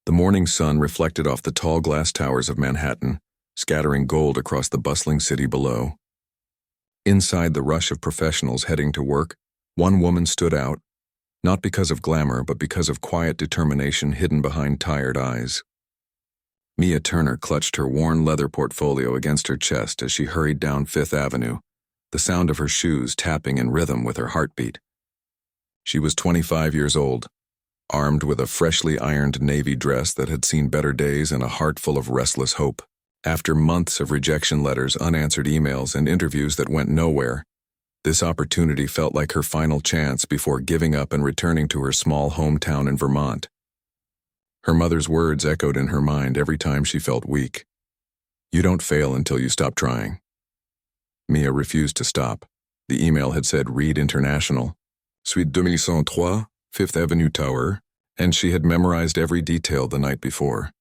The morning sun reflected off the tall glass towers of Manhattan, scattering gold across the bustling city below. Inside the rush of professionals heading to work, one woman stood out, not because of glamour but because of quiet determination hidden behind tired eyes. Mia Turner clutched her worn leather portfolio against her chest as she hurried down Fifth Avenue, the sound of her shoes tapping in rhythm with her heartbeat. She was 25 years old, armed with a freshly ironed navy dress that had seen better days and a heart full of restless hope. After months of rejection letters, unanswered emails, and interviews that went nowhere, this opportunity felt like her final chance before giving up and returning to her small hometown in Vermont. Her mother's words echoed in her mind every time she felt weak. "You don't fail until you stop trying." Mia refused to stop. The email had said Reed International, Suite 2103, Fifth Avenue Tower, and she had memorized every detail the night before.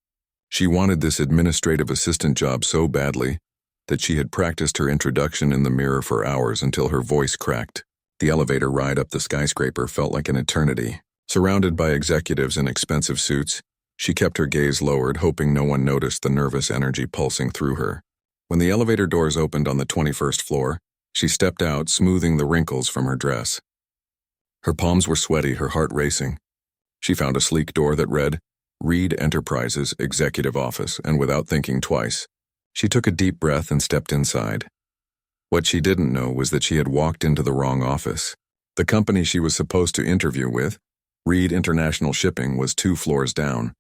She wanted this administrative assistant job so badly that she had practiced her introduction in the mirror for hours until her voice cracked. The elevator ride up the skyscraper felt like an eternity. Surrounded by executives in expensive suits, she kept her gaze lowered, hoping no one noticed the nervous energy pulsing through her. When the elevator doors opened on the 21st floor, she stepped out, smoothing the wrinkles from her dress. Her palms were sweaty, her heart racing. She found a sleek door that read, Reed Enterprises Executive Office, and without thinking twice, she took a deep breath and stepped inside. What she didn't know was that she had walked into the wrong office. The company she was supposed to interview with, Reed International Shipping, was 2 floors down.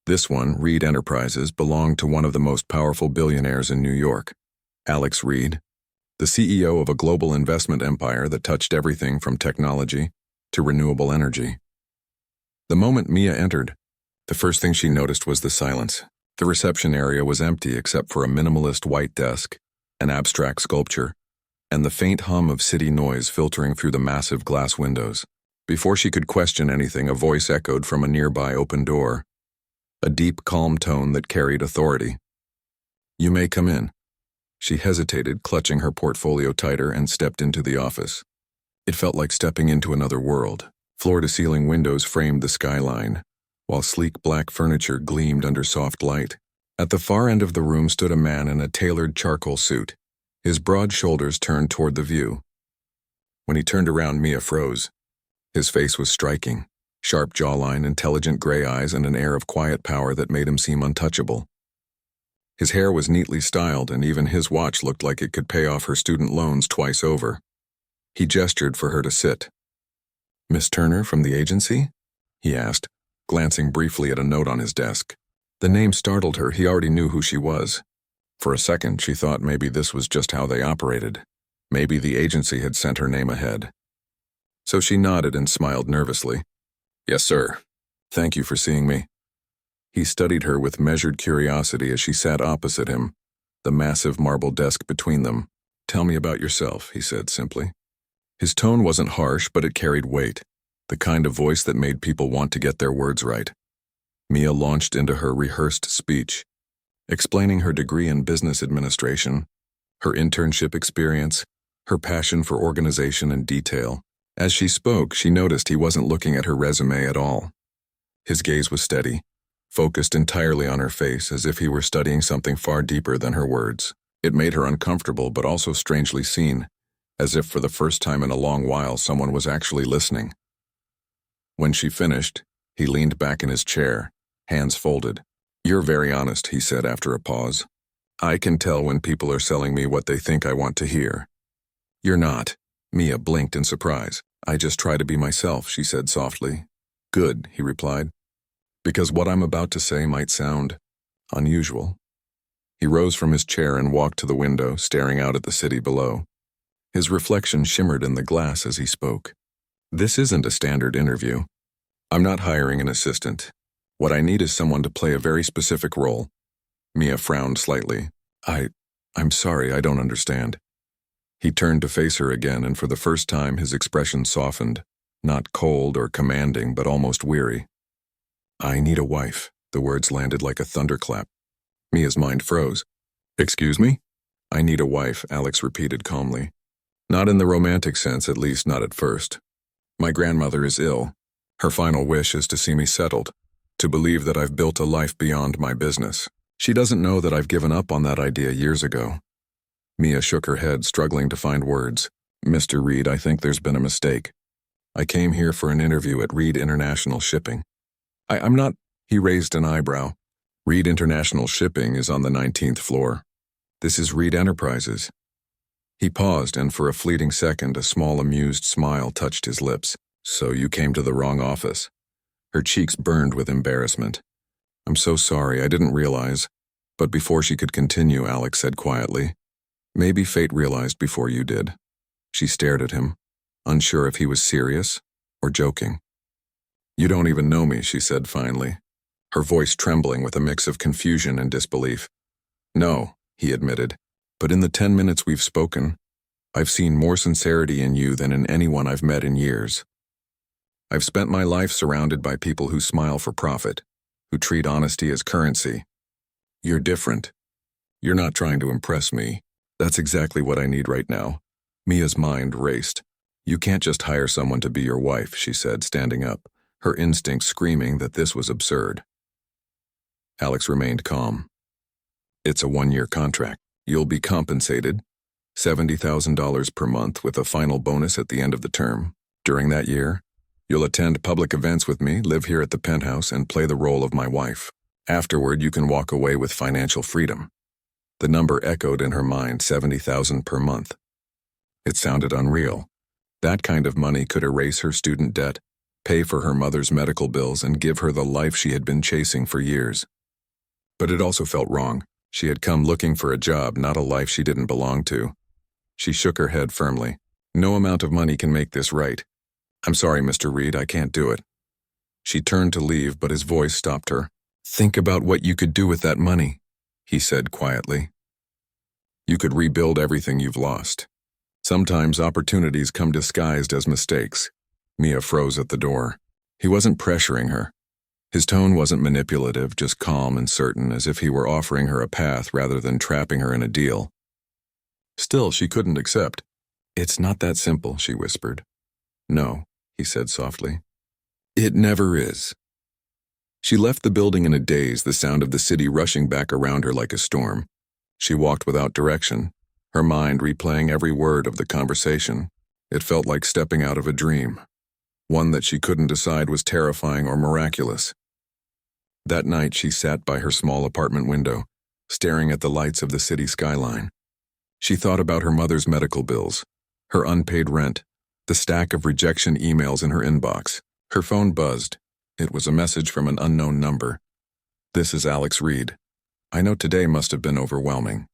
This one, Reed Enterprises, belonged to one of the most powerful billionaires in New York, Alex Reed, the CEO of a global investment empire that touched everything from technology to renewable energy. The moment Mia entered, the first thing she noticed was the silence. The reception area was empty except for a minimalist white desk, an abstract sculpture, and the faint hum of city noise filtering through the massive glass windows. Before she could question anything, a voice echoed from a nearby open door, a deep, calm tone that carried authority. "You may come in." She hesitated, clutching her portfolio tighter, and stepped into the office. It felt like stepping into another world. Floor-to-ceiling windows framed the skyline, while sleek black furniture gleamed under soft light. At the far end of the room stood a man in a tailored charcoal suit, his broad shoulders turned toward the view. When he turned around, Mia froze. His face was striking, sharp jawline, intelligent gray eyes, and an air of quiet power that made him seem untouchable. His hair was neatly styled, and even his watch looked like it could pay off her student loans twice over. He gestured for her to sit. "Miss Turner from the agency?" he asked, glancing briefly at a note on his desk. The name startled her. He already knew who she was. For a second, she thought maybe this was just how they operated. Maybe the agency had sent her name ahead. So she nodded and smiled nervously. "Yes, sir. Thank you for seeing me." He studied her with measured curiosity as she sat opposite him, the massive marble desk between them. "Tell me about yourself," he said simply. His tone wasn't harsh, but it carried weight, the kind of voice that made people want to get their words right. Mia launched into her rehearsed speech, explaining her degree in business administration, her internship experience, her passion for organization and detail. As she spoke, she noticed he wasn't looking at her resume at all. His gaze was steady, focused entirely on her face, as if he were studying something far deeper than her words. It made her uncomfortable but also strangely seen, as if for the first time in a long while someone was actually listening. When she finished, he leaned back in his chair, hands folded. "You're very honest," he said after a pause. "I can tell when people are selling me what they think I want to hear." "You're not." Mia blinked in surprise. "I just try to be myself," she said softly. "Good," he replied, "because what I'm about to say might sound unusual." He rose from his chair and walked to the window, staring out at the city below. His reflection shimmered in the glass as he spoke. "This isn't a standard interview. I'm not hiring an assistant. What I need is someone to play a very specific role." Mia frowned slightly. I'm sorry, I don't understand." He turned to face her again, and for the first time his expression softened, not cold or commanding, but almost weary. "I need a wife." The words landed like a thunderclap. Mia's mind froze. "Excuse me?" "I need a wife," Alex repeated calmly. "Not in the romantic sense, at least not at first. My grandmother is ill. Her final wish is to see me settled, to believe that I've built a life beyond my business. She doesn't know that I've given up on that idea years ago. Mia shook her head, struggling to find words. Mr. Reed, I think there's been a mistake. I came here for an interview at Reed International Shipping. I'm not. He raised an eyebrow. Reed International Shipping is on the 19th floor. This is Reed Enterprises. He paused, and for a fleeting second, a small amused smile touched his lips. So you came to the wrong office. Her cheeks burned with embarrassment. I'm so sorry, I didn't realize. But before she could continue, Alex said quietly, maybe fate realized before you did. She stared at him, unsure if he was serious or joking. You don't even know me, she said finally, her voice trembling with a mix of confusion and disbelief. No, he admitted, but in the 10 minutes we've spoken, I've seen more sincerity in you than in anyone I've met in years. I've spent my life surrounded by people who smile for profit, who treat honesty as currency. You're different. You're not trying to impress me. That's exactly what I need right now. Mia's mind raced. You can't just hire someone to be your wife, she said, standing up, her instincts screaming that this was absurd. Alex remained calm. It's a 1-year contract. You'll be compensated, $70,000 per month with a final bonus at the end of the term. During that year, you'll attend public events with me, live here at the penthouse, and play the role of my wife. Afterward, you can walk away with financial freedom. The number echoed in her mind, $70,000 per month. It sounded unreal. That kind of money could erase her student debt, pay for her mother's medical bills, and give her the life she had been chasing for years. But it also felt wrong. She had come looking for a job, not a life she didn't belong to. She shook her head firmly. No amount of money can make this right. I'm sorry, Mr. Reed, I can't do it. She turned to leave, but his voice stopped her. Think about what you could do with that money, he said quietly. You could rebuild everything you've lost. Sometimes opportunities come disguised as mistakes. Mia froze at the door. He wasn't pressuring her. His tone wasn't manipulative, just calm and certain, as if he were offering her a path rather than trapping her in a deal. Still, she couldn't accept. It's not that simple, she whispered. No, he said softly. It never is. She left the building in a daze, the sound of the city rushing back around her like a storm. She walked without direction, her mind replaying every word of the conversation. It felt like stepping out of a dream, one that she couldn't decide was terrifying or miraculous. That night she sat by her small apartment window, staring at the lights of the city skyline. She thought about her mother's medical bills, her unpaid rent, the stack of rejection emails in her inbox. Her phone buzzed. It was a message from an unknown number. This is Alex Reed. I know today must have been overwhelming.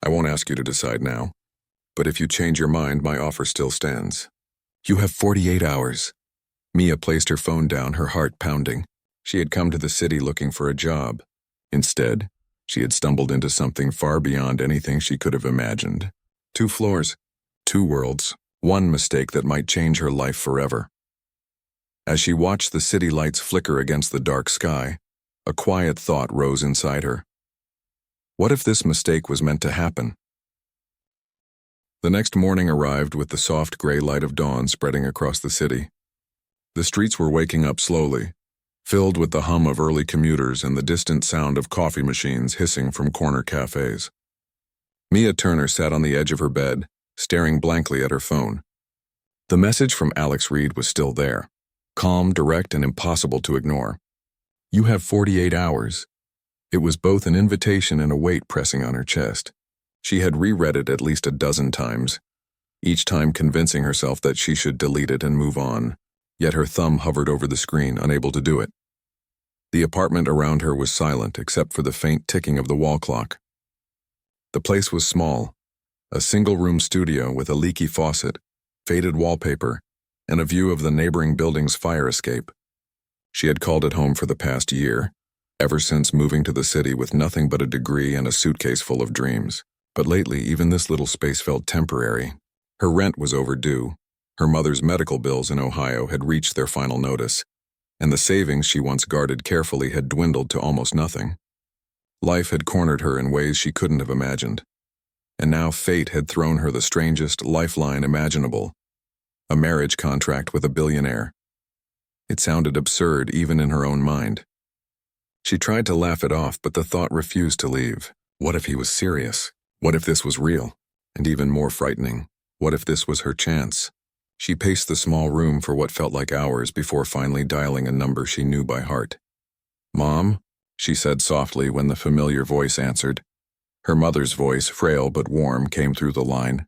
I won't ask you to decide now. But if you change your mind, my offer still stands. You have 48 hours. Mia placed her phone down, her heart pounding. She had come to the city looking for a job. Instead, she had stumbled into something far beyond anything she could have imagined. 2 floors, 2 worlds, one mistake that might change her life forever. As she watched the city lights flicker against the dark sky, a quiet thought rose inside her. What if this mistake was meant to happen? The next morning arrived with the soft gray light of dawn spreading across the city. The streets were waking up slowly, filled with the hum of early commuters and the distant sound of coffee machines hissing from corner cafes. Mia Turner sat on the edge of her bed, staring blankly at her phone. The message from Alex Reed was still there, calm, direct, and impossible to ignore. You have 48 hours. It was both an invitation and a weight pressing on her chest. She had reread it at least a dozen times, each time convincing herself that she should delete it and move on, yet her thumb hovered over the screen, unable to do it. The apartment around her was silent except for the faint ticking of the wall clock. The place was small, a single-room studio with a leaky faucet, faded wallpaper, and a view of the neighboring building's fire escape. She had called it home for the past year, ever since moving to the city with nothing but a degree and a suitcase full of dreams. But lately, even this little space felt temporary. Her rent was overdue. Her mother's medical bills in Ohio had reached their final notice, and the savings she once guarded carefully had dwindled to almost nothing. Life had cornered her in ways she couldn't have imagined. And now fate had thrown her the strangest lifeline imaginable, a marriage contract with a billionaire. It sounded absurd even in her own mind. She tried to laugh it off, but the thought refused to leave. What if he was serious? What if this was real? And even more frightening, what if this was her chance? She paced the small room for what felt like hours before finally dialing a number she knew by heart. "Mom?" she said softly when the familiar voice answered. Her mother's voice, frail but warm, came through the line.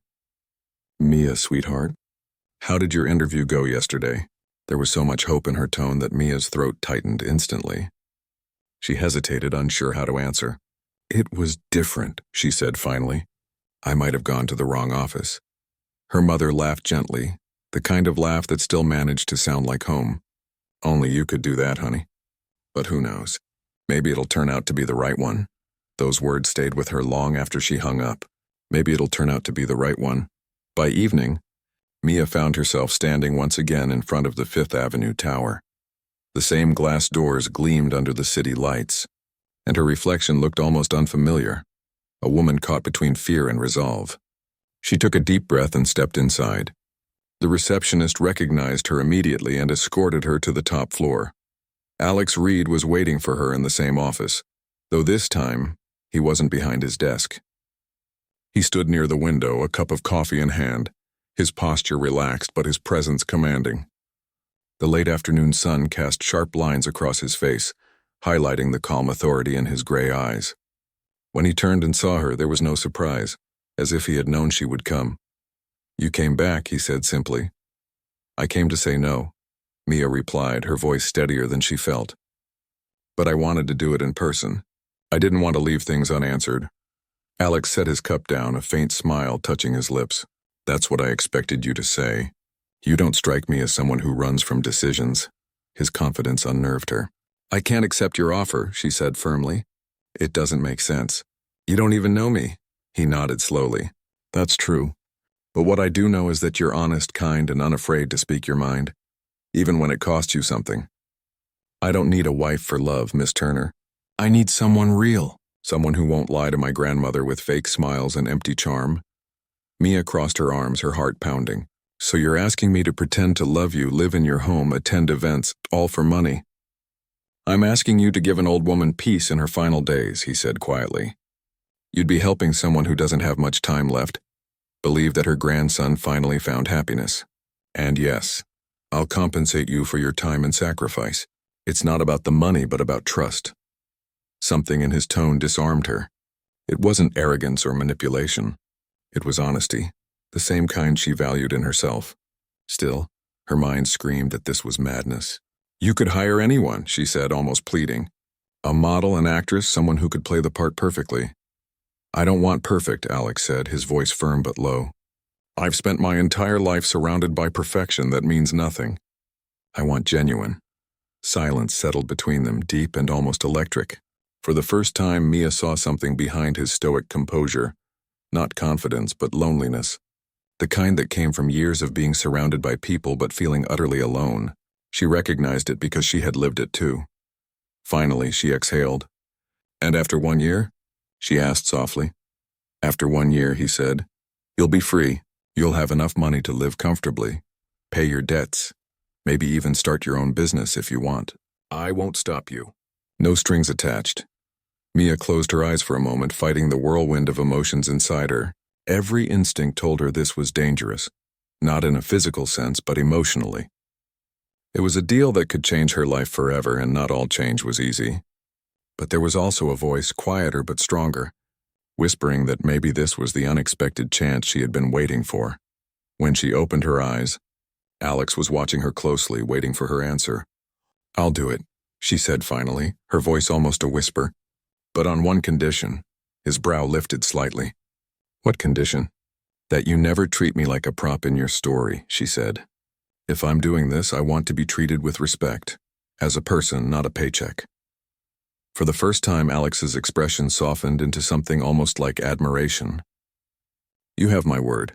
"Mia, sweetheart? How did your interview go yesterday?" There was so much hope in her tone that Mia's throat tightened instantly. She hesitated, unsure how to answer. "It was different," she said finally. "I might have gone to the wrong office." Her mother laughed gently, the kind of laugh that still managed to sound like home. "Only you could do that, honey. But who knows? Maybe it'll turn out to be the right one." Those words stayed with her long after she hung up. Maybe it'll turn out to be the right one. By evening, Mia found herself standing once again in front of the Fifth Avenue Tower. The same glass doors gleamed under the city lights, and her reflection looked almost unfamiliar, a woman caught between fear and resolve. She took a deep breath and stepped inside. The receptionist recognized her immediately and escorted her to the top floor. Alex Reed was waiting for her in the same office, though this time, he wasn't behind his desk. He stood near the window, a cup of coffee in hand, his posture relaxed but his presence commanding. The late afternoon sun cast sharp lines across his face, highlighting the calm authority in his gray eyes. When he turned and saw her, there was no surprise, as if he had known she would come. "You came back," he said simply. "I came to say no," Mia replied, her voice steadier than she felt. "But I wanted to do it in person. I didn't want to leave things unanswered." Alex set his cup down, a faint smile touching his lips. "That's what I expected you to say. You don't strike me as someone who runs from decisions." His confidence unnerved her. "I can't accept your offer," she said firmly. "It doesn't make sense. You don't even know me." He nodded slowly. "That's true. But what I do know is that you're honest, kind, and unafraid to speak your mind, even when it costs you something. I don't need a wife for love, Miss Turner. I need someone real, someone who won't lie to my grandmother with fake smiles and empty charm." Mia crossed her arms, her heart pounding. "So you're asking me to pretend to love you, live in your home, attend events, all for money?" "I'm asking you to give an old woman peace in her final days," he said quietly. "You'd be helping someone who doesn't have much time left, believe that her grandson finally found happiness. And yes, I'll compensate you for your time and sacrifice. It's not about the money, but about trust." Something in his tone disarmed her. It wasn't arrogance or manipulation. It was honesty, the same kind she valued in herself. Still, her mind screamed that this was madness. "You could hire anyone," she said, almost pleading. "A model, an actress, someone who could play the part perfectly." "I don't want perfect," Alex said, his voice firm but low. "I've spent my entire life surrounded by perfection that means nothing. I want genuine." Silence settled between them, deep and almost electric. For the first time, Mia saw something behind his stoic composure. Not confidence, but loneliness. The kind that came from years of being surrounded by people but feeling utterly alone. She recognized it because she had lived it too. Finally, she exhaled. "And after 1 year?" she asked softly. "After 1 year," he said, "you'll be free. You'll have enough money to live comfortably, pay your debts, maybe even start your own business if you want. I won't stop you. No strings attached." Mia closed her eyes for a moment, fighting the whirlwind of emotions inside her. Every instinct told her this was dangerous, not in a physical sense, but emotionally. It was a deal that could change her life forever, and not all change was easy. But there was also a voice, quieter but stronger, whispering that maybe this was the unexpected chance she had been waiting for. When she opened her eyes, Alex was watching her closely, waiting for her answer. "I'll do it," she said finally, her voice almost a whisper. "But on one condition." His brow lifted slightly. "What condition?" "That you never treat me like a prop in your story," she said. "If I'm doing this, I want to be treated with respect, as a person, not a paycheck." For the first time, Alex's expression softened into something almost like admiration. "You have my word."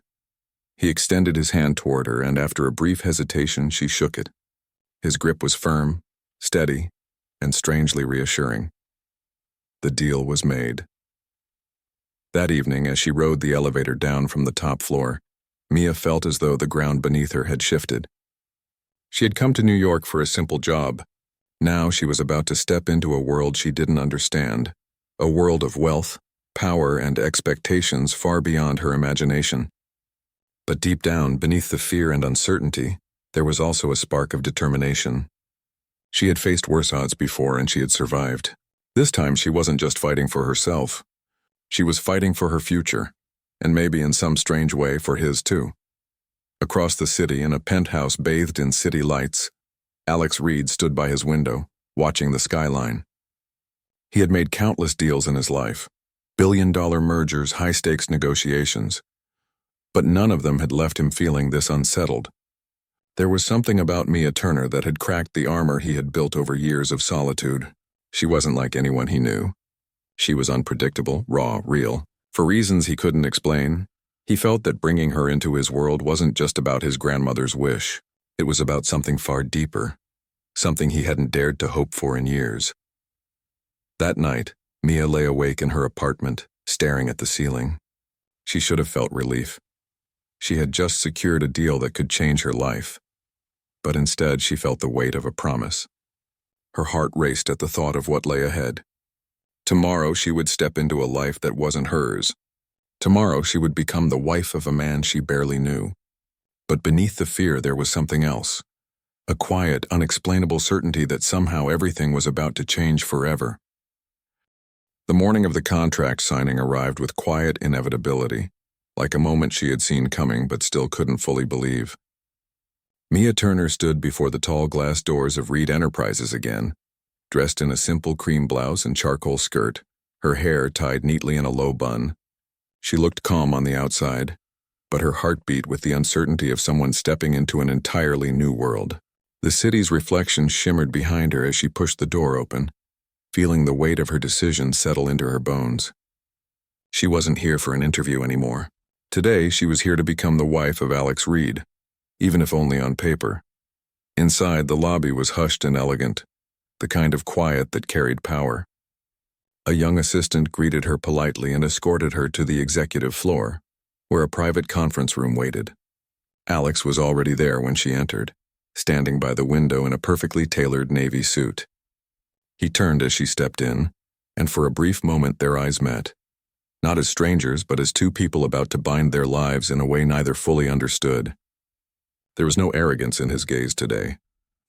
He extended his hand toward her, and after a brief hesitation, she shook it. His grip was firm, steady, and strangely reassuring. The deal was made. That evening, as she rode the elevator down from the top floor, Mia felt as though the ground beneath her had shifted. She had come to New York for a simple job, Now she was about to step into a world she didn't understand, a world of wealth, power, and expectations far beyond her imagination. But deep down, beneath the fear and uncertainty, there was also a spark of determination. She had faced worse odds before and she had survived. This time she wasn't just fighting for herself. She was fighting for her future, and maybe in some strange way for his too. Across the city, in a penthouse bathed in city lights, Alex Reed stood by his window, watching the skyline. He had made countless deals in his life, billion-dollar mergers, high-stakes negotiations, but none of them had left him feeling this unsettled. There was something about Mia Turner that had cracked the armor he had built over years of solitude. She wasn't like anyone he knew. She was unpredictable, raw, real. For reasons he couldn't explain, he felt that bringing her into his world wasn't just about his grandmother's wish. It was about something far deeper, something he hadn't dared to hope for in years. That night, Mia lay awake in her apartment, staring at the ceiling. She should have felt relief. She had just secured a deal that could change her life. But instead, she felt the weight of a promise. Her heart raced at the thought of what lay ahead. Tomorrow, she would step into a life that wasn't hers. Tomorrow, she would become the wife of a man she barely knew. But beneath the fear, there was something else. A quiet, unexplainable certainty that somehow everything was about to change forever. The morning of the contract signing arrived with quiet inevitability, like a moment she had seen coming but still couldn't fully believe. Mia Turner stood before the tall glass doors of Reed Enterprises again, dressed in a simple cream blouse and charcoal skirt, her hair tied neatly in a low bun. She looked calm on the outside, but her heart beat with the uncertainty of someone stepping into an entirely new world. The city's reflection shimmered behind her as she pushed the door open, feeling the weight of her decision settle into her bones. She wasn't here for an interview anymore. Today, she was here to become the wife of Alex Reed, even if only on paper. Inside, the lobby was hushed and elegant, the kind of quiet that carried power. A young assistant greeted her politely and escorted her to the executive floor, where a private conference room waited. Alex was already there when she entered, standing by the window in a perfectly tailored navy suit. He turned as she stepped in, and for a brief moment their eyes met. Not as strangers, but as two people about to bind their lives in a way neither fully understood. There was no arrogance in his gaze today,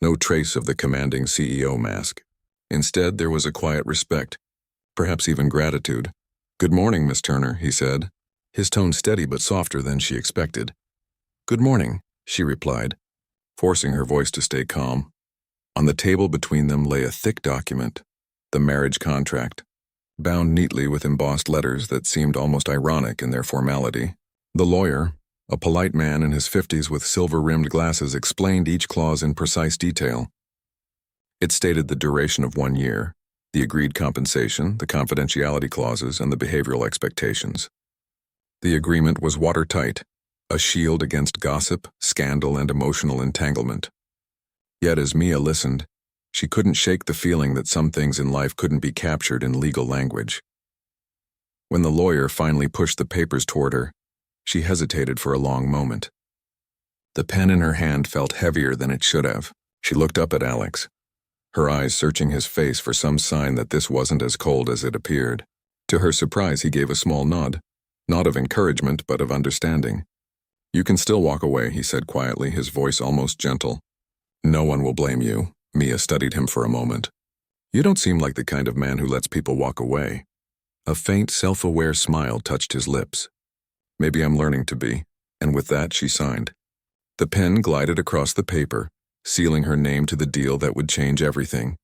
no trace of the commanding CEO mask. Instead, there was a quiet respect, perhaps even gratitude. "Good morning, Miss Turner," he said, his tone steady but softer than she expected. "Good morning," she replied, forcing her voice to stay calm. On the table between them lay a thick document, the marriage contract, bound neatly with embossed letters that seemed almost ironic in their formality. The lawyer, a polite man in his 50s with silver-rimmed glasses, explained each clause in precise detail. It stated the duration of 1 year, the agreed compensation, the confidentiality clauses, and the behavioral expectations. The agreement was watertight, a shield against gossip, scandal, and emotional entanglement. Yet as Mia listened, she couldn't shake the feeling that some things in life couldn't be captured in legal language. When the lawyer finally pushed the papers toward her, she hesitated for a long moment. The pen in her hand felt heavier than it should have. She looked up at Alex, her eyes searching his face for some sign that this wasn't as cold as it appeared. To her surprise, he gave a small nod, not of encouragement but of understanding. "You can still walk away," he said quietly, his voice almost gentle. "No one will blame you." Mia studied him for a moment. "You don't seem like the kind of man who lets people walk away." A faint, self-aware smile touched his lips. "Maybe I'm learning to be," and with that she signed. The pen glided across the paper, sealing her name to the deal that would change everything.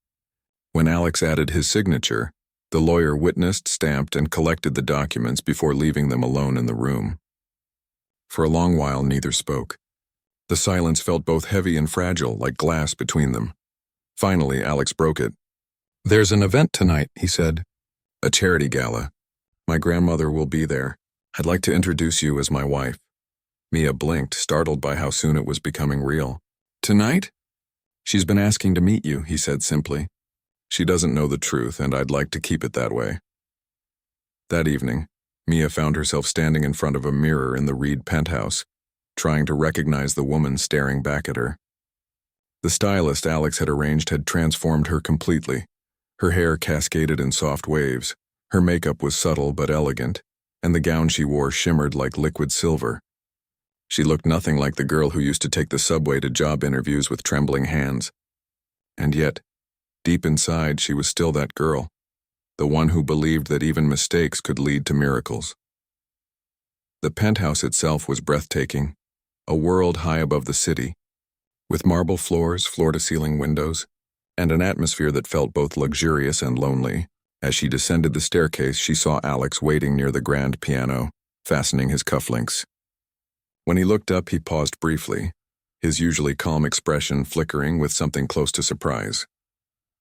When Alex added his signature, the lawyer witnessed, stamped, and collected the documents before leaving them alone in the room. For a long while, neither spoke. The silence felt both heavy and fragile, like glass between them. Finally, Alex broke it. "There's an event tonight," he said. "A charity gala. My grandmother will be there. I'd like to introduce you as my wife." Mia blinked, startled by how soon it was becoming real. "Tonight?" "She's been asking to meet you," he said simply. "She doesn't know the truth, and I'd like to keep it that way." That evening, Mia found herself standing in front of a mirror in the Reed penthouse, trying to recognize the woman staring back at her. The stylist Alex had arranged had transformed her completely. Her hair cascaded in soft waves, her makeup was subtle but elegant, and the gown she wore shimmered like liquid silver. She looked nothing like the girl who used to take the subway to job interviews with trembling hands. And yet, deep inside, she was still that girl, the one who believed that even mistakes could lead to miracles. The penthouse itself was breathtaking, a world high above the city, with marble floors, floor-to-ceiling windows, and an atmosphere that felt both luxurious and lonely. As she descended the staircase, she saw Alex waiting near the grand piano, fastening his cufflinks. When he looked up, he paused briefly, his usually calm expression flickering with something close to surprise.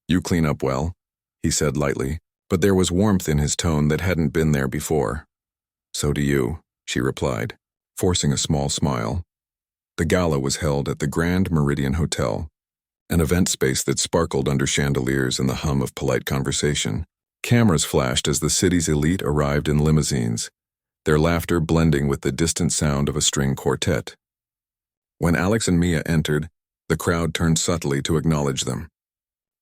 "You clean up well," he said lightly, but there was warmth in his tone that hadn't been there before. "So do you," she replied, forcing a small smile. The gala was held at the Grand Meridian Hotel, an event space that sparkled under chandeliers and the hum of polite conversation. Cameras flashed as the city's elite arrived in limousines, their laughter blending with the distant sound of a string quartet. When Alex and Mia entered, the crowd turned subtly to acknowledge them.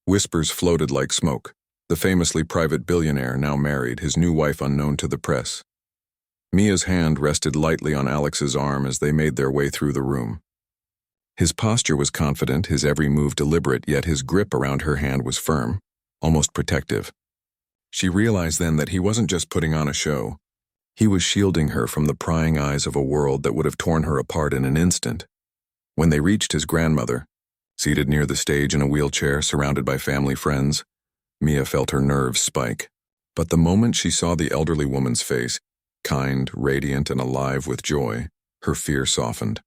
Whispers floated like smoke. The famously private billionaire now married, his new wife unknown to the press. Mia's hand rested lightly on Alex's arm as they made their way through the room. His posture was confident, his every move deliberate, yet his grip around her hand was firm, almost protective. She realized then that he wasn't just putting on a show. He was shielding her from the prying eyes of a world that would have torn her apart in an instant. When they reached his grandmother, seated near the stage in a wheelchair surrounded by family friends, Mia felt her nerves spike. But the moment she saw the elderly woman's face, kind, radiant, and alive with joy, her fear softened.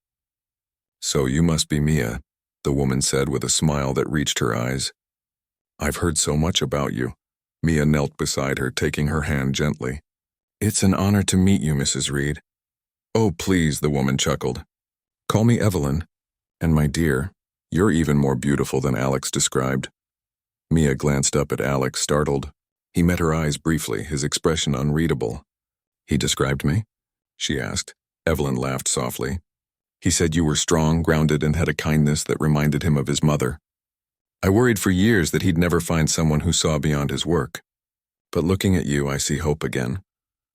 "So you must be Mia," the woman said with a smile that reached her eyes. "I've heard so much about you." Mia knelt beside her, taking her hand gently. "It's an honor to meet you, Mrs. Reed." "Oh, please," the woman chuckled. "Call me Evelyn. And my dear, you're even more beautiful than Alex described." Mia glanced up at Alex, startled. He met her eyes briefly, his expression unreadable. "He described me?" she asked. Evelyn laughed softly. "He said you were strong, grounded, and had a kindness that reminded him of his mother. I worried for years that he'd never find someone who saw beyond his work. But looking at you, I see hope again."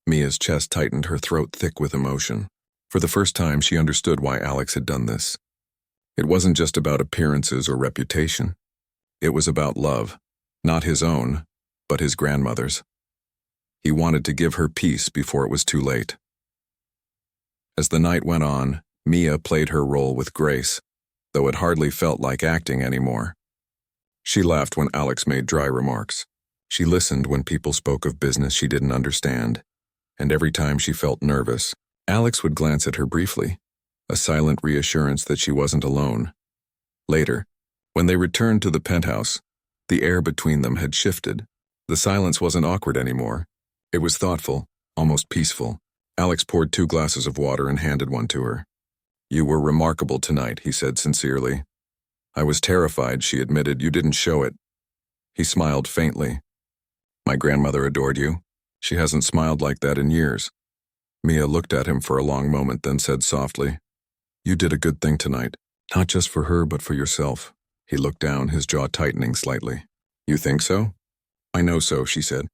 Mia's chest tightened, her throat thick with emotion. For the first time, she understood why Alex had done this. It wasn't just about appearances or reputation. It was about love, not his own, but his grandmother's. He wanted to give her peace before it was too late. As the night went on, Mia played her role with grace, though it hardly felt like acting anymore. She laughed when Alex made dry remarks. She listened when people spoke of business she didn't understand, and every time she felt nervous, Alex would glance at her briefly, a silent reassurance that she wasn't alone. Later, when they returned to the penthouse, the air between them had shifted. The silence wasn't awkward anymore. It was thoughtful, almost peaceful. Alex poured 2 glasses of water and handed one to her. "You were remarkable tonight," he said sincerely. "I was terrified," she admitted. "You didn't show it." He smiled faintly. "My grandmother adored you. She hasn't smiled like that in years." Mia looked at him for a long moment, then said softly, "You did a good thing tonight, not just for her but for yourself." He looked down, his jaw tightening slightly. "You think so?" "I know so," she said.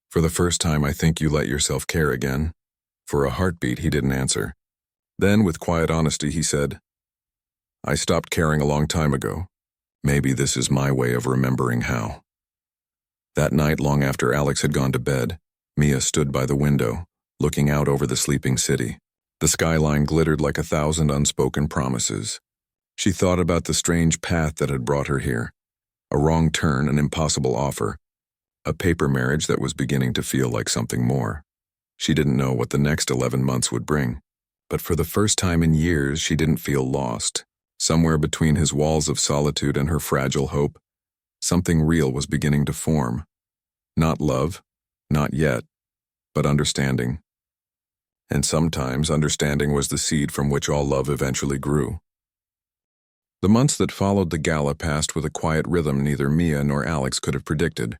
"For the first time, I think you let yourself care again." For a heartbeat, he didn't answer. Then, with quiet honesty, he said, "I stopped caring a long time ago. Maybe this is my way of remembering how." That night, long after Alex had gone to bed, Mia stood by the window, looking out over the sleeping city. The skyline glittered like 1,000 unspoken promises. She thought about the strange path that had brought her here. A wrong turn, an impossible offer. A paper marriage that was beginning to feel like something more. She didn't know what the next 11 months would bring. But for the first time in years, she didn't feel lost. Somewhere between his walls of solitude and her fragile hope, something real was beginning to form. Not love, not yet, but understanding. And sometimes understanding was the seed from which all love eventually grew. The months that followed the gala passed with a quiet rhythm neither Mia nor Alex could have predicted.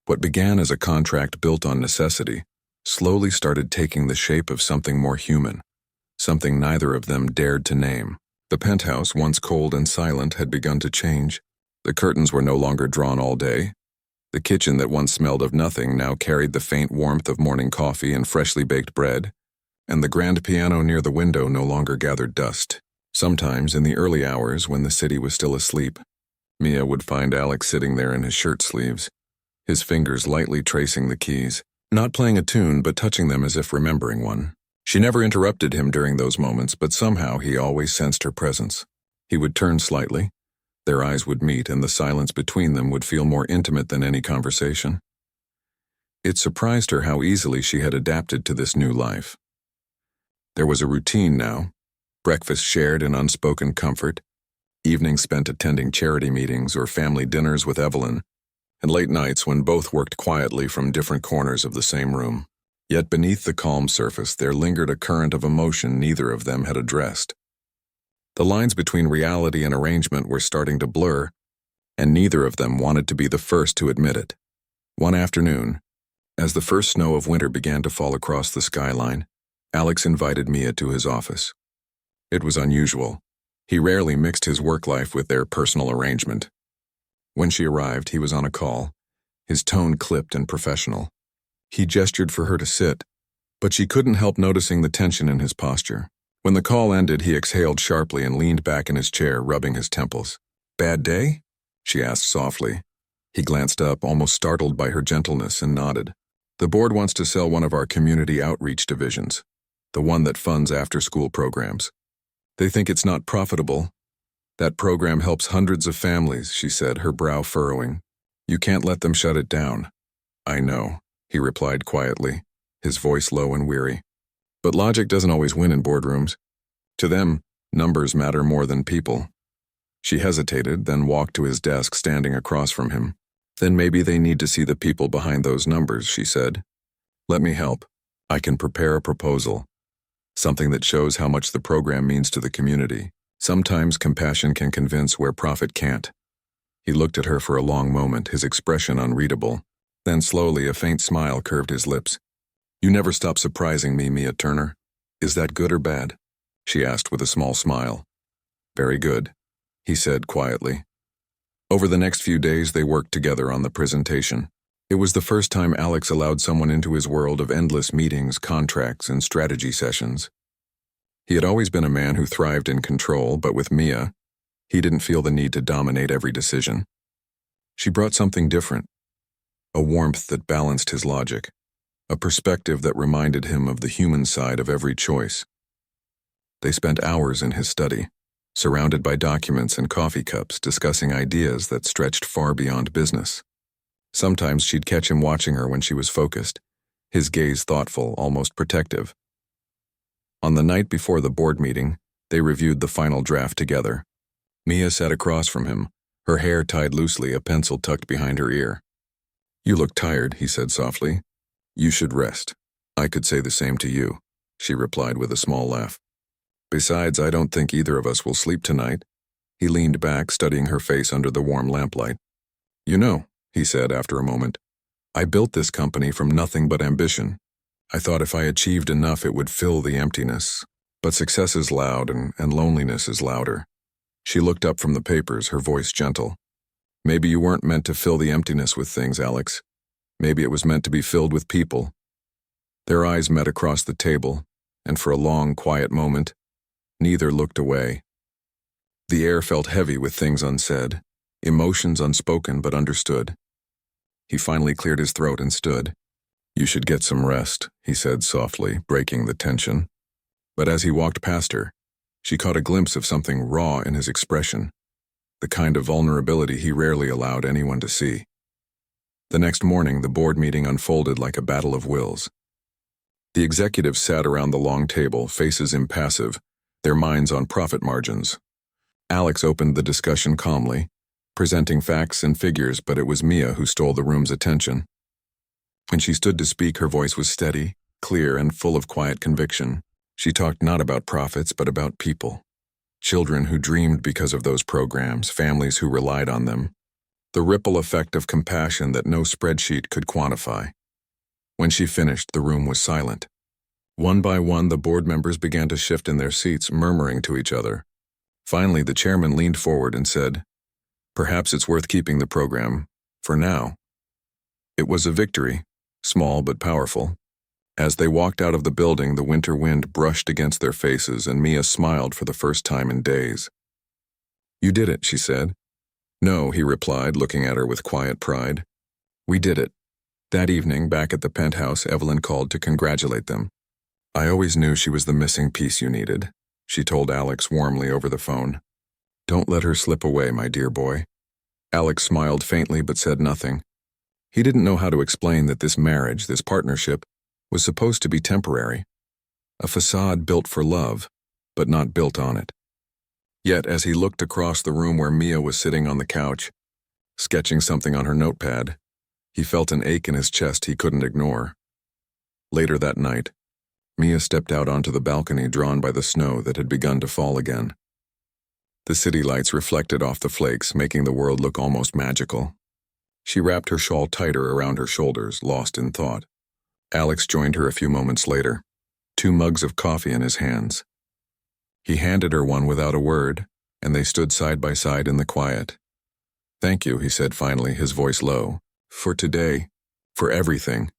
What began as a contract built on necessity slowly started taking the shape of something more human, something neither of them dared to name. The penthouse, once cold and silent, had begun to change. The curtains were no longer drawn all day. The kitchen that once smelled of nothing now carried the faint warmth of morning coffee and freshly baked bread, and the grand piano near the window no longer gathered dust. Sometimes, in the early hours when the city was still asleep, Mia would find Alex sitting there in his shirt sleeves, his fingers lightly tracing the keys, not playing a tune but touching them as if remembering one. She never interrupted him during those moments, but somehow he always sensed her presence. He would turn slightly, their eyes would meet, and the silence between them would feel more intimate than any conversation. It surprised her how easily she had adapted to this new life. There was a routine now, breakfast shared in unspoken comfort, evenings spent attending charity meetings or family dinners with Evelyn, and late nights when both worked quietly from different corners of the same room. Yet beneath the calm surface there lingered a current of emotion neither of them had addressed. The lines between reality and arrangement were starting to blur, and neither of them wanted to be the first to admit it. One afternoon, as the first snow of winter began to fall across the skyline, Alex invited Mia to his office. It was unusual. He rarely mixed his work life with their personal arrangement. When she arrived, he was on a call, his tone clipped and professional. He gestured for her to sit, but she couldn't help noticing the tension in his posture. When the call ended, he exhaled sharply and leaned back in his chair, rubbing his temples. "Bad day?" she asked softly. He glanced up, almost startled by her gentleness, and nodded. "The board wants to sell one of our community outreach divisions, the one that funds after-school programs. They think it's not profitable. That program helps hundreds of families," she said, her brow furrowing. "You can't let them shut it down." "I know," he replied quietly, his voice low and weary. "But logic doesn't always win in boardrooms. To them, numbers matter more than people." She hesitated, then walked to his desk standing across from him. "Then maybe they need to see the people behind those numbers," she said. "Let me help. I can prepare a proposal. Something that shows how much the program means to the community. Sometimes compassion can convince where profit can't." He looked at her for a long moment, his expression unreadable. Then slowly a faint smile curved his lips. "You never stop surprising me, Mia Turner. Is that good or bad?" she asked with a small smile. "Very good," he said quietly. Over the next few days they worked together on the presentation. It was the first time Alex allowed someone into his world of endless meetings, contracts, and strategy sessions. He had always been a man who thrived in control, but with Mia, he didn't feel the need to dominate every decision. She brought something different, a warmth that balanced his logic, a perspective that reminded him of the human side of every choice. They spent hours in his study, surrounded by documents and coffee cups, discussing ideas that stretched far beyond business. Sometimes she'd catch him watching her when she was focused, his gaze thoughtful, almost protective. On the night before the board meeting, they reviewed the final draft together. Mia sat across from him, her hair tied loosely, a pencil tucked behind her ear. "You look tired," he said softly. "You should rest." "I could say the same to you," she replied with a small laugh. "Besides, I don't think either of us will sleep tonight." He leaned back, studying her face under the warm lamplight. "You know," he said after a moment, "I built this company from nothing but ambition. I thought if I achieved enough it would fill the emptiness. But success is loud and loneliness is louder." She looked up from the papers, her voice gentle. "Maybe you weren't meant to fill the emptiness with things, Alex. Maybe it was meant to be filled with people." Their eyes met across the table, and for a long, quiet moment, neither looked away. The air felt heavy with things unsaid, emotions unspoken but understood. He finally cleared his throat and stood. "You should get some rest," he said softly, breaking the tension. But as he walked past her, she caught a glimpse of something raw in his expression, the kind of vulnerability he rarely allowed anyone to see. The next morning, the board meeting unfolded like a battle of wills. The executives sat around the long table, faces impassive, their minds on profit margins. Alex opened the discussion calmly, presenting facts and figures, but it was Mia who stole the room's attention. When she stood to speak, her voice was steady, clear, and full of quiet conviction. She talked not about profits, but about people. Children who dreamed because of those programs, families who relied on them. The ripple effect of compassion that no spreadsheet could quantify. When she finished, the room was silent. One by one, the board members began to shift in their seats, murmuring to each other. Finally, the chairman leaned forward and said, "Perhaps it's worth keeping the program, for now." It was a victory, small but powerful. As they walked out of the building, the winter wind brushed against their faces, and Mia smiled for the first time in days. "You did it," she said. "No," he replied, looking at her with quiet pride. "We did it." That evening, back at the penthouse, Evelyn called to congratulate them. "I always knew she was the missing piece you needed," she told Alex warmly over the phone. "Don't let her slip away, my dear boy." Alex smiled faintly but said nothing. He didn't know how to explain that this marriage, this partnership, was supposed to be temporary. A facade built for love, but not built on it. Yet, as he looked across the room where Mia was sitting on the couch, sketching something on her notepad, he felt an ache in his chest he couldn't ignore. Later that night, Mia stepped out onto the balcony drawn by the snow that had begun to fall again. The city lights reflected off the flakes, making the world look almost magical. She wrapped her shawl tighter around her shoulders, lost in thought. Alex joined her a few moments later, 2 mugs of coffee in his hands. He handed her one without a word, and they stood side by side in the quiet. "Thank you," he said finally, his voice low. "For today, for everything."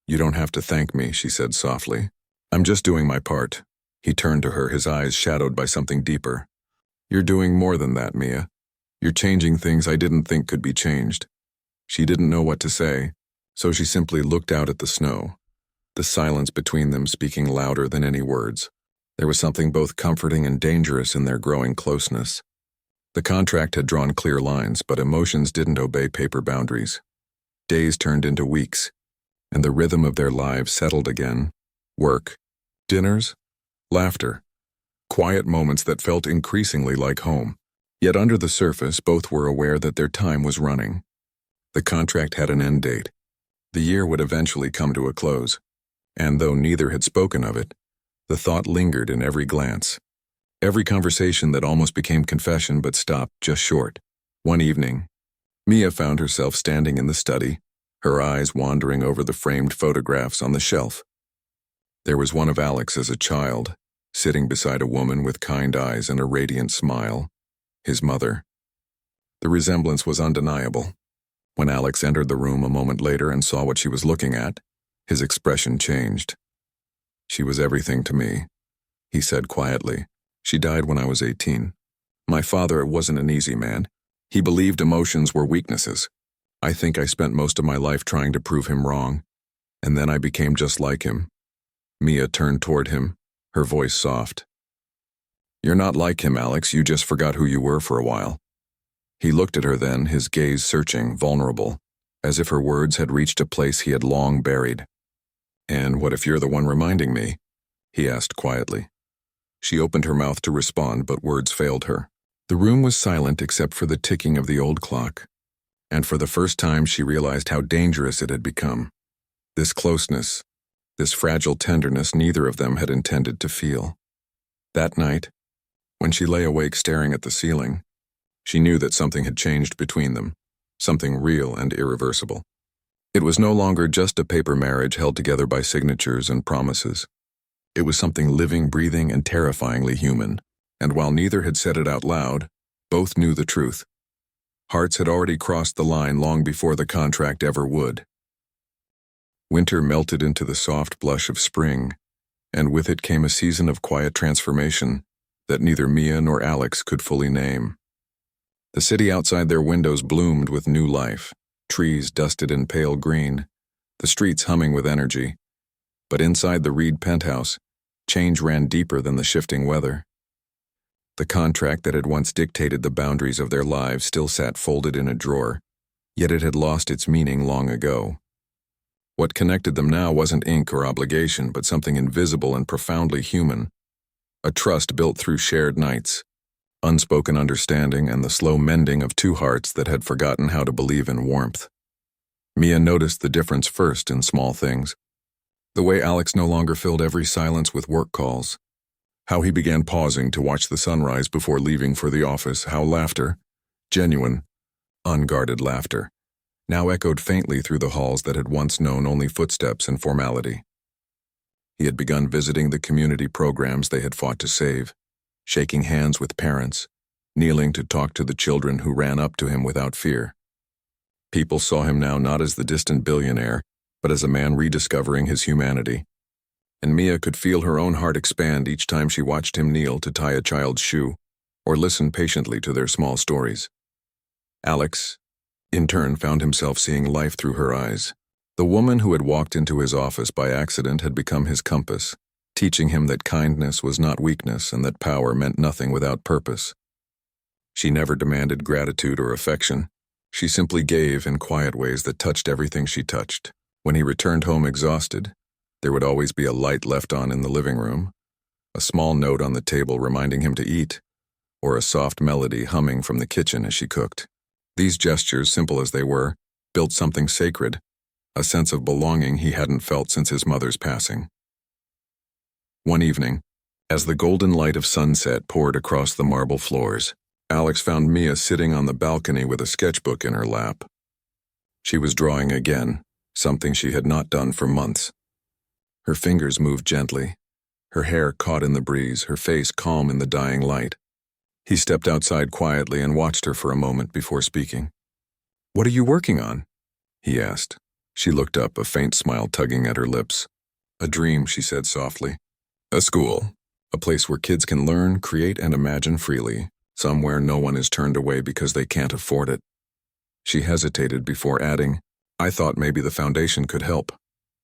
"You don't have to thank me," she said softly. "I'm just doing my part." He turned to her, his eyes shadowed by something deeper. "You're doing more than that, Mia. You're changing things I didn't think could be changed." She didn't know what to say, so she simply looked out at the snow, the silence between them speaking louder than any words. There was something both comforting and dangerous in their growing closeness. The contract had drawn clear lines, but emotions didn't obey paper boundaries. Days turned into weeks, and the rhythm of their lives settled again. Work, dinners, laughter, quiet moments that felt increasingly like home. Yet under the surface, both were aware that their time was running. The contract had an end date. The year would eventually come to a close, and though neither had spoken of it, the thought lingered in every glance. Every conversation that almost became confession but stopped just short. One evening, Mia found herself standing in the study, her eyes wandering over the framed photographs on the shelf. There was one of Alex as a child, sitting beside a woman with kind eyes and a radiant smile, his mother. The resemblance was undeniable. When Alex entered the room a moment later and saw what she was looking at, his expression changed. "She was everything to me," he said quietly. "She died when I was 18. My father wasn't an easy man. He believed emotions were weaknesses. I think I spent most of my life trying to prove him wrong, and then I became just like him." Mia turned toward him, her voice soft. "You're not like him, Alex. You just forgot who you were for a while." He looked at her then, his gaze searching, vulnerable, as if her words had reached a place he had long buried. "And what if you're the one reminding me?" he asked quietly. She opened her mouth to respond, but words failed her. The room was silent except for the ticking of the old clock, and for the first time she realized how dangerous it had become. This closeness, this fragile tenderness neither of them had intended to feel. That night, when she lay awake staring at the ceiling, she knew that something had changed between them, something real and irreversible. It was no longer just a paper marriage held together by signatures and promises. It was something living, breathing, and terrifyingly human, and while neither had said it out loud, both knew the truth. Hearts had already crossed the line long before the contract ever would. Winter melted into the soft blush of spring, and with it came a season of quiet transformation that neither Mia nor Alex could fully name. The city outside their windows bloomed with new life, trees dusted in pale green, the streets humming with energy. But inside the Reed penthouse, change ran deeper than the shifting weather. The contract that had once dictated the boundaries of their lives still sat folded in a drawer, yet it had lost its meaning long ago. What connected them now wasn't ink or obligation, but something invisible and profoundly human. A trust built through shared nights, unspoken understanding, and the slow mending of 2 hearts that had forgotten how to believe in warmth. Mia noticed the difference first in small things. The way Alex no longer filled every silence with work calls. How he began pausing to watch the sunrise before leaving for the office. How laughter, genuine, unguarded laughter, now echoed faintly through the halls that had once known only footsteps and formality. He had begun visiting the community programs they had fought to save. shaking hands with parents, kneeling to talk to the children who ran up to him without fear. People saw him now not as the distant billionaire, but as a man rediscovering his humanity. And Mia could feel her own heart expand each time she watched him kneel to tie a child's shoe, or listen patiently to their small stories. Alex, in turn, found himself seeing life through her eyes. The woman who had walked into his office by accident had become his compass, teaching him that kindness was not weakness and that power meant nothing without purpose. She never demanded gratitude or affection. She simply gave in quiet ways that touched everything she touched. When he returned home exhausted, there would always be a light left on in the living room, a small note on the table reminding him to eat, or a soft melody humming from the kitchen as she cooked. These gestures, simple as they were, built something sacred, a sense of belonging he hadn't felt since his mother's passing. One evening, as the golden light of sunset poured across the marble floors, Alex found Mia sitting on the balcony with a sketchbook in her lap. She was drawing again, something she had not done for months. Her fingers moved gently, her hair caught in the breeze, her face calm in the dying light. He stepped outside quietly and watched her for a moment before speaking. "What are you working on?" he asked. She looked up, a faint smile tugging at her lips. "A dream," she said softly. "A school. A place where kids can learn, create, and imagine freely. Somewhere no one is turned away because they can't afford it." She hesitated before adding, "I thought maybe the foundation could help."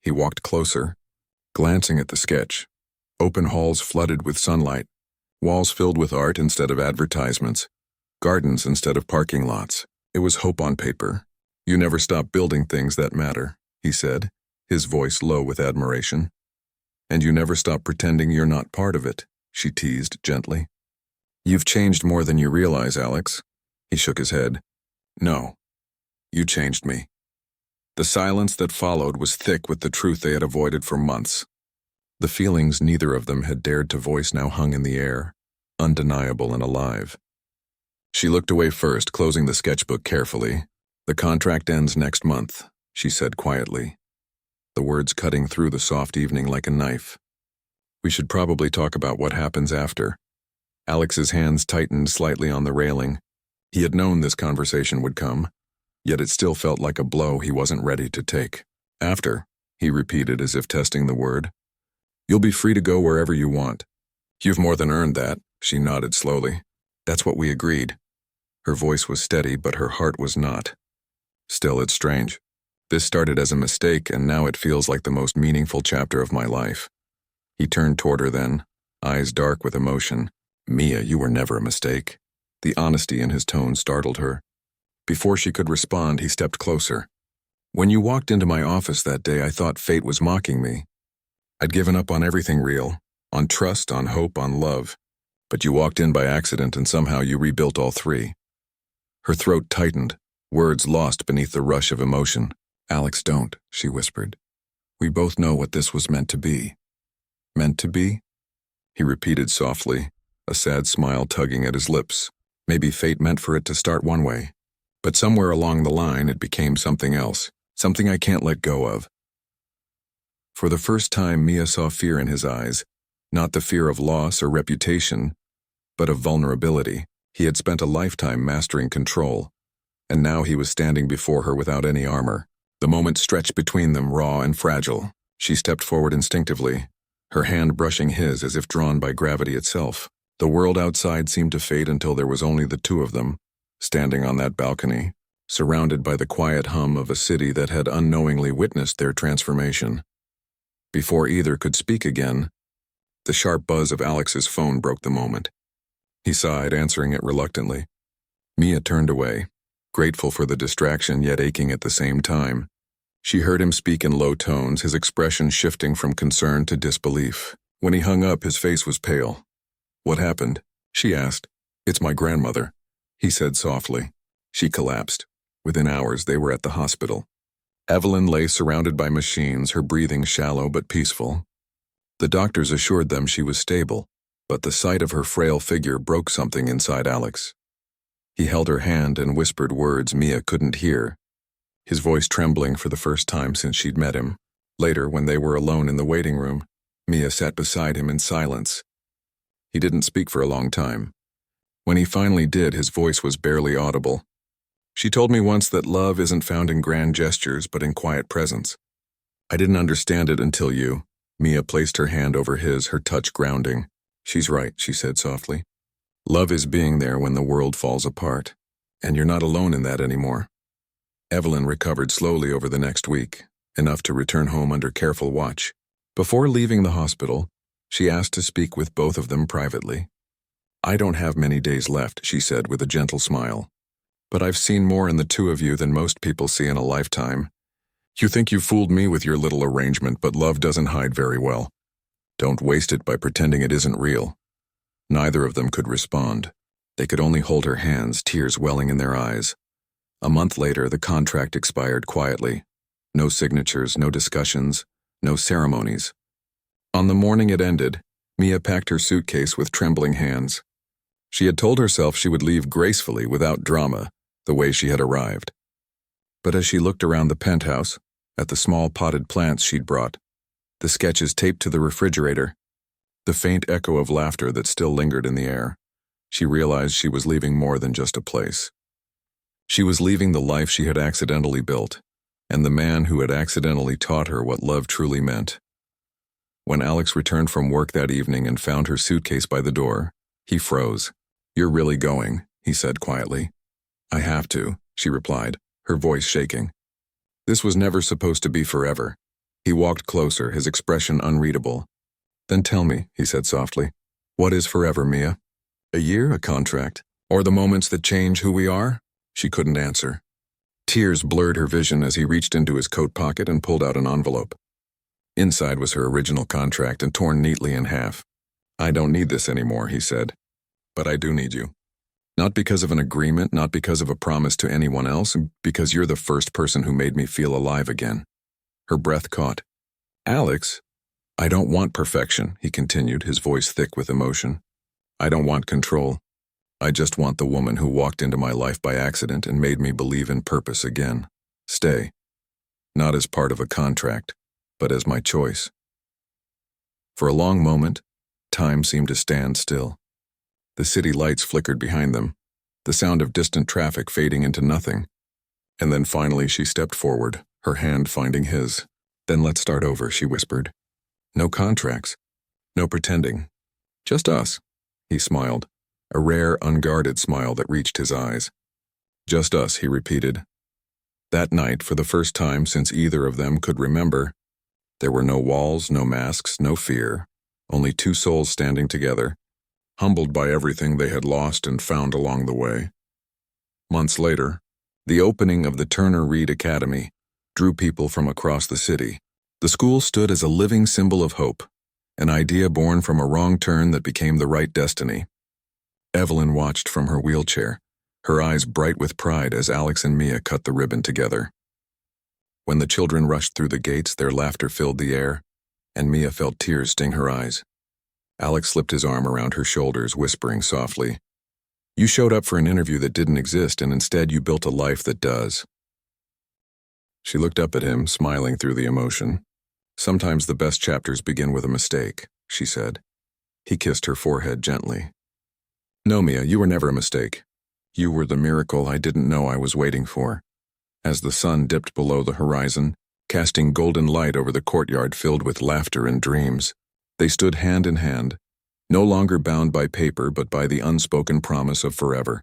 He walked closer, glancing at the sketch. Open halls flooded with sunlight, walls filled with art instead of advertisements, gardens instead of parking lots. It was hope on paper. "You never stop building things that matter," he said, his voice low with admiration. "And you never stop pretending you're not part of it," she teased gently. "You've changed more than you realize, Alex." He shook his head. "No, you changed me." The silence that followed was thick with the truth they had avoided for months. The feelings neither of them had dared to voice now hung in the air, undeniable and alive. She looked away first, closing the sketchbook carefully. "The contract ends next month," she said quietly, the words cutting through the soft evening like a knife. "We should probably talk about what happens after." Alex's hands tightened slightly on the railing. He had known this conversation would come, yet it still felt like a blow he wasn't ready to take. "After," he repeated as if testing the word. "You'll be free to go wherever you want." "You've more than earned that," she nodded slowly. "That's what we agreed." Her voice was steady, but her heart was not. "Still, it's strange. This started as a mistake, and now it feels like the most meaningful chapter of my life." He turned toward her then, eyes dark with emotion. "Mia, you were never a mistake." The honesty in his tone startled her. Before she could respond, he stepped closer. "When you walked into my office that day, I thought fate was mocking me. I'd given up on everything real, on trust, on hope, on love. But you walked in by accident and somehow you rebuilt all three." Her throat tightened, words lost beneath the rush of emotion. "Alex, don't," she whispered. "We both know what this was meant to be." "Meant to be?" He repeated softly, a sad smile tugging at his lips. Maybe fate meant for it to start one way, but somewhere along the line it became something else, something I can't let go of. For the first time, Mia saw fear in his eyes, not the fear of loss or reputation, but of vulnerability. He had spent a lifetime mastering control, and now he was standing before her without any armor. The moment stretched between them, raw and fragile. She stepped forward instinctively, her hand brushing his as if drawn by gravity itself. The world outside seemed to fade until there was only the two of them, standing on that balcony, surrounded by the quiet hum of a city that had unknowingly witnessed their transformation. Before either could speak again, the sharp buzz of Alex's phone broke the moment. He sighed, answering it reluctantly. Mia turned away, grateful for the distraction yet aching at the same time. She heard him speak in low tones, his expression shifting from concern to disbelief. When he hung up, his face was pale. "What happened?" she asked. "It's my grandmother," he said softly. She collapsed. Within hours, they were at the hospital. Evelyn lay surrounded by machines, her breathing shallow but peaceful. The doctors assured them she was stable, but the sight of her frail figure broke something inside Alex. He held her hand and whispered words Mia couldn't hear, his voice trembling for the first time since she'd met him. Later, when they were alone in the waiting room, Mia sat beside him in silence. He didn't speak for a long time. When he finally did, his voice was barely audible. She told me once that love isn't found in grand gestures, but in quiet presence. I didn't understand it until you. Mia placed her hand over his, her touch grounding. She's right, she said softly. Love is being there when the world falls apart, and you're not alone in that anymore. Evelyn recovered slowly over the next week, enough to return home under careful watch. Before leaving the hospital, she asked to speak with both of them privately. I don't have many days left, she said with a gentle smile. But I've seen more in the two of you than most people see in a lifetime. You think you fooled me with your little arrangement, but love doesn't hide very well. Don't waste it by pretending it isn't real. Neither of them could respond. They could only hold her hands, tears welling in their eyes. A month later, the contract expired quietly. No signatures, no discussions, no ceremonies. On the morning it ended, Mia packed her suitcase with trembling hands. She had told herself she would leave gracefully, without drama, the way she had arrived. But as she looked around the penthouse, at the small potted plants she'd brought, the sketches taped to the refrigerator, the faint echo of laughter that still lingered in the air, she realized she was leaving more than just a place. She was leaving the life she had accidentally built, and the man who had accidentally taught her what love truly meant. When Alex returned from work that evening and found her suitcase by the door, he froze. You're really going, he said quietly. I have to, she replied, her voice shaking. This was never supposed to be forever. He walked closer, his expression unreadable. Then tell me, he said softly, what is forever, Mia? A year, a contract, or the moments that change who we are? She couldn't answer. Tears blurred her vision as he reached into his coat pocket and pulled out an envelope. Inside was her original contract and torn neatly in half. I don't need this anymore, he said. But I do need you. Not because of an agreement, not because of a promise to anyone else, because you're the first person who made me feel alive again. Her breath caught. Alex, I don't want perfection, he continued, his voice thick with emotion. I don't want control. I just want the woman who walked into my life by accident and made me believe in purpose again. Stay. Not as part of a contract, but as my choice. For a long moment, time seemed to stand still. The city lights flickered behind them, the sound of distant traffic fading into nothing. And then finally she stepped forward, her hand finding his. Then let's start over, she whispered. No contracts. No pretending. Just us. He smiled, a rare, unguarded smile that reached his eyes. Just us, he repeated. That night, for the first time since either of them could remember, there were no walls, no masks, no fear, only two souls standing together, humbled by everything they had lost and found along the way. Months later, the opening of the Turner Reed Academy drew people from across the city. The school stood as a living symbol of hope, an idea born from a wrong turn that became the right destiny. Evelyn watched from her wheelchair, her eyes bright with pride as Alex and Mia cut the ribbon together. When the children rushed through the gates, their laughter filled the air, and Mia felt tears sting her eyes. Alex slipped his arm around her shoulders, whispering softly, You showed up for an interview that didn't exist, and instead you built a life that does. She looked up at him, smiling through the emotion. Sometimes the best chapters begin with a mistake, she said. He kissed her forehead gently. No, Mia, you were never a mistake. You were the miracle I didn't know I was waiting for. As the sun dipped below the horizon, casting golden light over the courtyard filled with laughter and dreams, they stood hand in hand, no longer bound by paper but by the unspoken promise of forever.